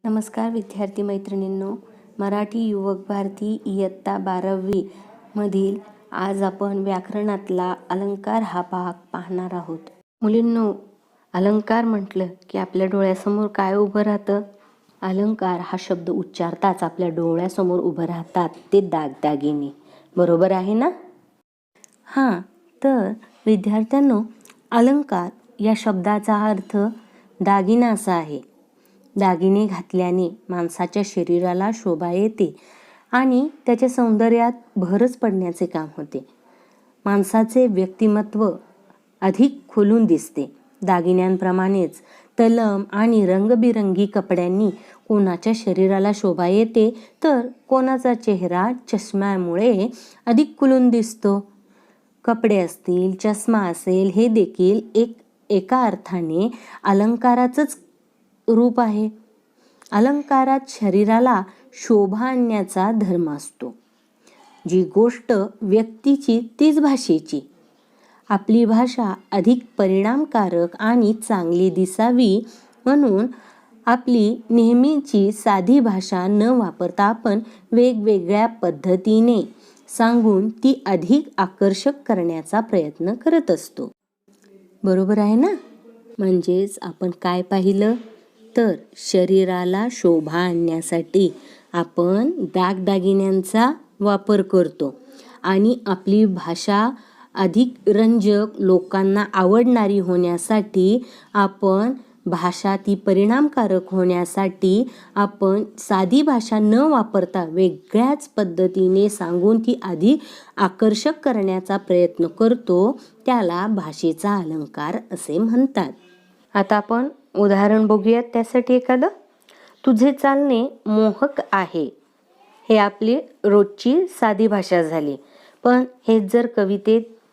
नमस्कार विद्यार्थी मैत्रिणींनो, मराठी युवक भारती इयत्ता 12वी मधील आज आपण व्याकरणातला अलंकार हा भाग पाहणार आहोत. मुलींनो, अलंकार म्हटलं की आपल्या डोळ्यासमोर काय उभं राहतं? अलंकार हा शब्द उच्चारताच आपल्या डोळ्यासमोर उभं राहतात ते दागदागिने. बरोबर आहे ना? हां, तर विद्यार्थ्यांनो, अलंकार या शब्दाचा अर्थ दागिना असा आहे. दागिने घातल्याने माणसाच्या शरीराला शोभा येते आणि त्याच्या सौंदर्यात भरच पडण्याचे काम होते. माणसाचे व्यक्तिमत्व अधिक खुलून दिसते. दागिन्यांप्रमाणेच तलम आणि रंगबिरंगी कपड्यांनी कोणाच्या शरीराला शोभा येते, तर कोणाचा चेहरा चष्म्यामुळे अधिक खुलून दिसतो. कपडे असतील, चष्मा असेल, हे देखील एका अर्थाने अलंकाराचंच रूप आहे. अलंकारात शरीराला शोभा आणण्याचा धर्म असतो. जी गोष्ट व्यक्तीची तीच भाषेची. आपली भाषा अधिक परिणामकारक आणि चांगली दिसावी म्हणून आपली नेहमीची साधी भाषा न वापरता आपण वेगवेगळ्या पद्धतीने सांगून ती अधिक आकर्षक करण्याचा प्रयत्न करत असतो. बरोबर आहे ना? म्हणजेच आपण काय पाहिलं, तर शरीराला शोभा आणण्यासाठी आपण दागदागिन्यांचा वापर करतो आणि आपली भाषा अधिक रंजक, लोकांना आवडणारी होण्यासाठी आपण भाषा ती परिणामकारक होण्यासाठी आपण साधी भाषा न वापरता वेगळ्याच पद्धतीने सांगून ती अधिक आकर्षक करण्याचा प्रयत्न करतो. त्याला भाषेचा अलंकार असे म्हणतात. आता आपण उदाहरण बघूयात. त्यासाठी एखादं, तुझे चालणे मोहक आहे. हे आपली रोजची साधी भाषा झाली. पण हेच जर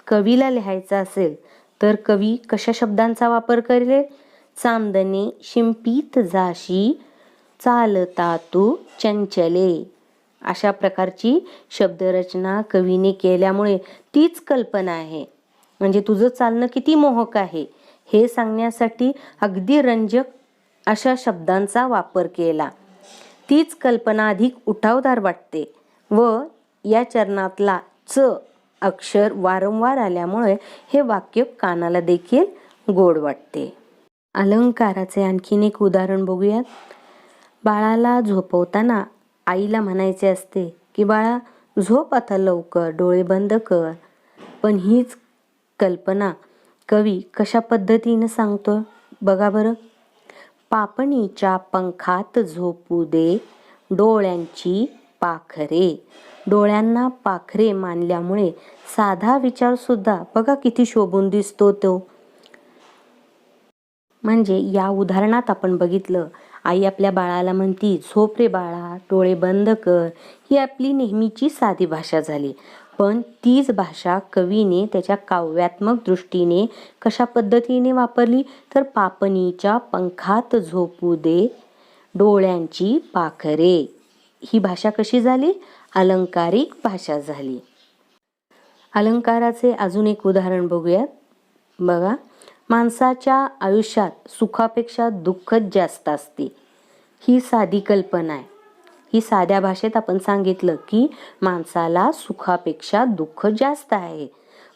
कवीला लिहायचं असेल तर कवी कशा शब्दांचा वापर करेल? चांदणे शिंपीत जाशी चालता तू चंचले. अशा प्रकारची शब्दरचना कवीने केल्यामुळे तीच कल्पना आहे. म्हणजे तुझं चालणं किती मोहक आहे हे सांगण्यासाठी अगदी रंजक अशा शब्दांचा वापर केला. तीच कल्पना अधिक उठावदार वाटते व या चरणातला च अक्षर वारंवार आल्यामुळे हे वाक्य कानाला देखील गोड वाटते. अलंकाराचे आणखीन एक उदाहरण बघूयात. बाळाला झोपवताना आईला म्हणायचे असते की बाळा झोप आता लवकर, डोळे बंद कर. पण हीच कल्पना कवी कशा पद्धतीने सांगतो बघा बरं. पापणीच्या पंखात झोपू दे डोळ्यांची पाखरे. डोळ्यांना पाखरे मानल्यामुळे साधा विचार सुद्धा बघा किती शोभून दिसतो तो. म्हणजे या उदाहरणात आपण बघितलं, आई आपल्या बाळाला म्हणती झोप रे बाळा, डोळे बंद कर. ही आपली नेहमीची साधी भाषा झाली. पण तीच भाषा कवीने त्याच्या काव्यात्मक दृष्टीने कशा पद्धतीने वापरली, तर पापणीच्या पंखात झोपू दे डोळ्यांची पाखरे. ही भाषा कशी झाली? अलंकारिक भाषा झाली. अलंकाराचे अजून एक उदाहरण बघूयात. बघा, माणसाच्या आयुष्यात सुखापेक्षा दुःखच जास्त असते. ही साधी कल्पना आहे. ही साध्या भाषेत आपण सांगितलं की माणसाला सुखापेक्षा दुःख जास्त आहे.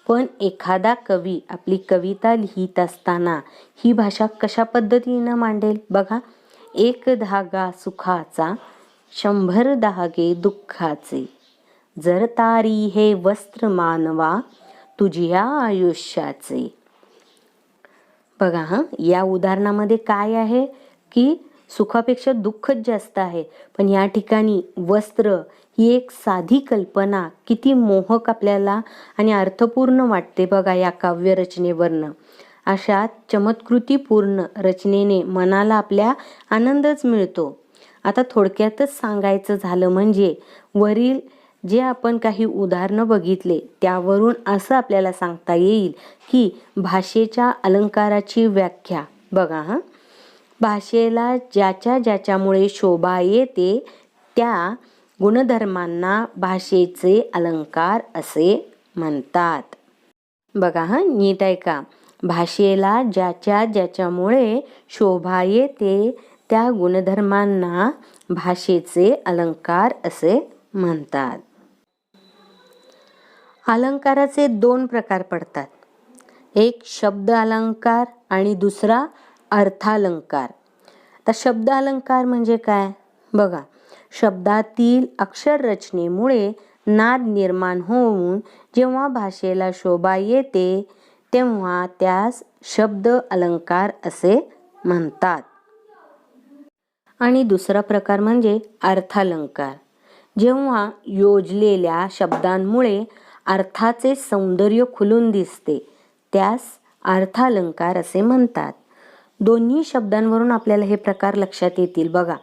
पण एखादा कवी आपली कविता लिहित असताना ही भाषा कशा पद्धतीनं मांडेल बघा. एक धागा सुखाचा, 100 धागे दुःखाचे. जर तारी हे वस्त्र मानवा तुझ्या आयुष्याचे. बघा या उदाहरणामध्ये काय आहे की सुखापेक्षा दुःखच जास्त आहे. पण या ठिकाणी वस्त्र ही एक साधी कल्पना किती मोहक आपल्याला आणि अर्थपूर्ण वाटते बघा या काव्य रचनेवरनं. अशा चमत्कृतीपूर्ण रचनेने मनाला आपल्या आनंदच मिळतो. आता थोडक्यातच सांगायचं झालं म्हणजे वरील जे आपण काही उदाहरणं बघितले त्यावरून असं आपल्याला सांगता येईल की भाषेच्या अलंकाराची व्याख्या बघा. भाषेला ज्याच्यामुळे शोभा येते त्या गुणधर्मांना भाषेचे अलंकार असे म्हणतात. बघा नीट ऐका. भाषेला ज्याच्यामुळे शोभा येते त्या गुणधर्मांना भाषेचे अलंकार असे म्हणतात. अलंकाराचे 2 प्रकार पडतात. एक शब्द अलंकार आणि दुसरा अर्थालंकार. तर शब्द अलंकार म्हणजे काय बघा, शब्दातील अक्षर रचनेमुळे नाद निर्माण होऊन जेव्हा भाषेला शोभा येते तेव्हा त्यास शब्द अलंकार असे म्हणतात. आणि दुसरा प्रकार म्हणजे अर्थालंकार. जेव्हा योजलेल्या शब्दांमुळे अर्थाचे सौंदर्य खुलून दिसते त्यास अर्थालंकार असे म्हणतात. दोन्ही शब्दांवरून आपल्याला हे प्रकार लक्षात येतील बघा,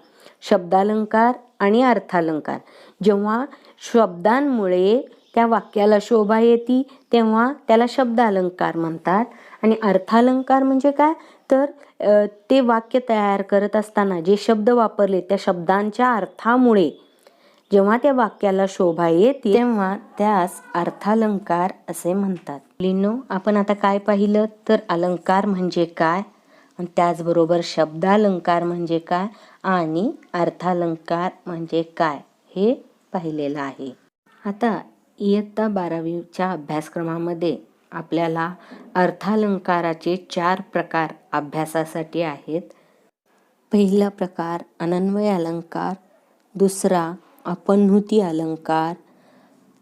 शब्दालंकार आणि अर्थालंकार. जेव्हा शब्दांमुळे त्या वाक्याला शोभा येते तेव्हा त्याला शब्द अलंकार म्हणतात. आणि अर्थालंकार म्हणजे काय तर ते वाक्य तयार करत असताना जे शब्द वापरले त्या शब्दांच्या अर्थामुळे जेव्हा त्या वाक्याला शोभा येते तेव्हा त्यास अर्थालंकार असे म्हणतात. मुलींनो, आपण आता काय पाहिलं तर अलंकार म्हणजे काय, आणि त्याचबरोबर शब्दालंकार म्हणजे काय आणि अर्थालंकार म्हणजे काय हे पाहिलेलं आहे. आता इयत्ता 12वीच्या अभ्यासक्रमामध्ये आपल्याला अर्थालंकाराचे 4 प्रकार अभ्यासासाठी आहेत. पहिला प्रकार अनन्वय अलंकार, दुसरा अपन्नुती अलंकार,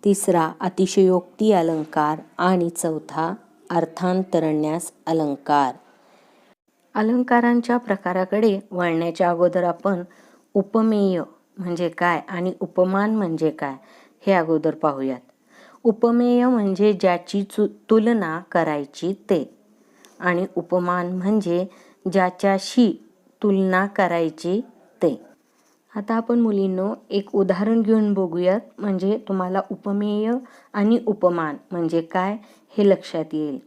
तिसरा अतिशयोक्ती अलंकार आणि चौथा अर्थांतरण्यास अलंकार. अलंकारांच्या प्रकाराकडे वळण्याच्या अगोदर आपण उपमेय म्हणजे काय आणि उपमान म्हणजे काय हे अगोदर पाहूयात. उपमेय म्हणजे ज्याची तुलना करायची ते, आणि उपमान म्हणजे ज्याच्याशी तुलना करायची ते. आता आपण मुलींनो एक उदाहरण घेऊन बघूयात, म्हणजे तुम्हाला उपमेय आणि उपमान म्हणजे काय हे लक्षात येईल.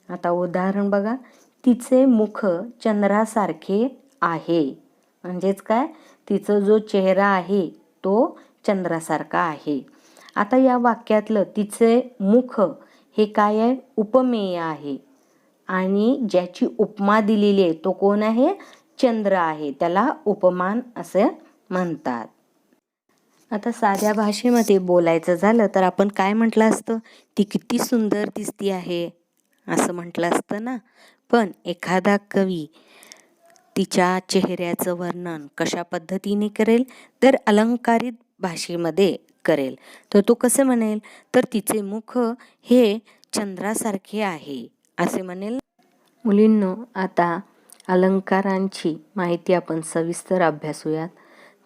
आता उदाहरण बघा, तिचे मुख चंद्रासारखे आहे. म्हणजेच काय, तिचा जो चेहरा आहे तो चंद्रासारखा आहे. आता या वाक्यातलं तिचे मुख हे काय आहे, उपमेय आहे. आणि ज्याची उपमा दिलेली आहे तो कोण आहे, चंद्र आहे. त्याला उपमान असे म्हणतात. आता साध्या भाषेमध्ये बोलायचं झालं तर आपण काय म्हटलं असतं, ती किती सुंदर दिसती आहे असं म्हटलं असतं ना. पण एखादा कवी तिच्या चेहऱ्याचं वर्णन कशा पद्धतीने करेल तर अलंकारित भाषेमध्ये करेल. तर तो कसं म्हणेल तर तिचे मुख हे चंद्रासारखे आहे असे म्हणेल. मुलींनो, आता अलंकारांची माहिती आपण सविस्तर अभ्यासूयात.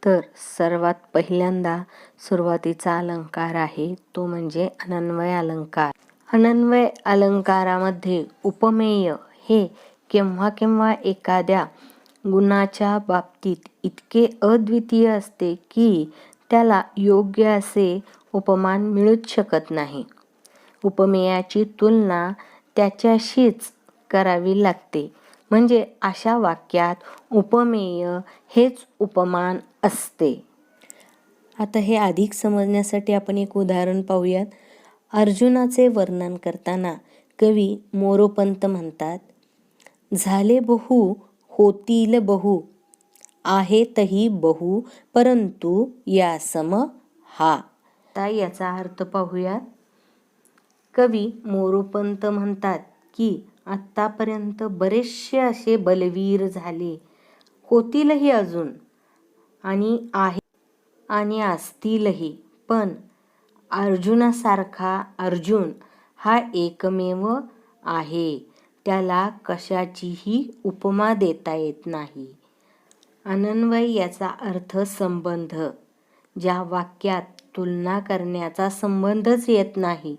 तर सर्वात पहिल्यांदा सुरुवातीचा अलंकार आहे तो म्हणजे अनन्वय अलंकार. अनन्वय अलंकारामध्ये उपमेय हे केव्हा केव्हा एखाद्या गुणाच्या बाबतीत इतके अद्वितीय असते की त्याला योग्य असे उपमान मिळूच शकत नाही. उपमेयाची तुलना त्याच्याशीच करावी लागते. म्हणजे अशा वाक्यात उपमेय हेच उपमान असते. आता हे अधिक समजण्यासाठी आपण एक उदाहरण पाहूयात. अर्जुनाचे वर्णन करताना कवी मोरोपंत म्हणतात, झाले बहु होतील बहु, आहेतही बहु परंतु या सम हा. आता याचा अर्थ पाहूयात. कवी मोरोपंत म्हणतात की आत्तापर्यंत बरेचसे असे बलवीर झाले, होतीलही अजून आणि आहे आणि असतीलही, पण अर्जुनासारखा अर्जुन हा एकमेव आहे. त्याला कशाचीही उपमा देता येत नाही. अनन्वय याचा अर्थ संबंध. ज्या वाक्यात तुलना करण्याचा संबंधच येत नाही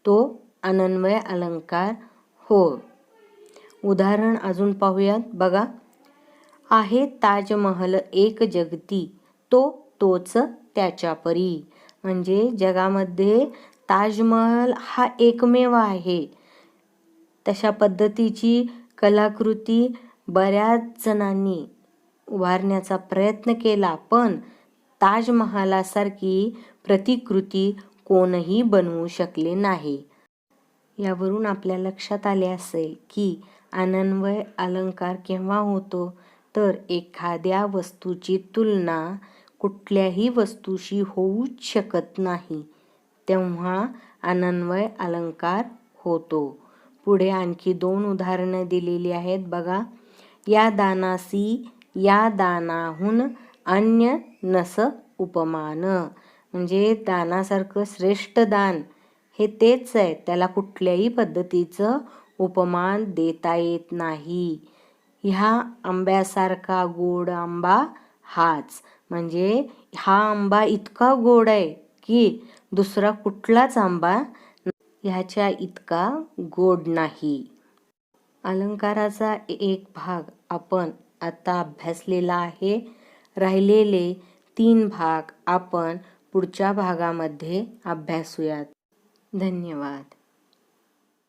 तो अनन्वय अलंकार हो. उदाहरण अजून पाहूयात बघा. आहे ताजमहल एक जगती, तो तोच त्याच्या परी. म्हणजे जगामध्ये ताजमहल हा एकमेव आहे. तशा पद्धतीची कलाकृती बऱ्याच जणांनी उभारण्याचा प्रयत्न केला, पण ताजमहालासारखी प्रतिकृती कोणीही बनवू शकले नाही. यावरून आपल्या लक्षात आले असेल की अनन्वय अलंकार केव्हा होतो तर एखाद्या वस्तूची तुलना कुठल्याही वस्तूशी होऊच शकत नाही, तेव्हा अन्वय अलंकार होतो. पुढे आणखी 2 उदाहरणं दिलेली आहेत बघा. या दानासी या दानाहून अन्य नस उपमान. म्हणजे दानासारखं श्रेष्ठ दान हे तेच आहे, त्याला कुठल्याही पद्धतीचं उपमान देता येत नाही. ह्या आंब्यासारखा गोड आंबा हाच. म्हणजे हा आंबा इतका गोड आहे की दुसरा कुठलाच आंबा ह्याच्या इतका गोड नाही. अलंकाराचा एक भाग आपण आता अभ्यासलेला आहे. राहिलेले 3 भाग आपण पुढच्या भागामध्ये अभ्यासूयात. धन्यवाद.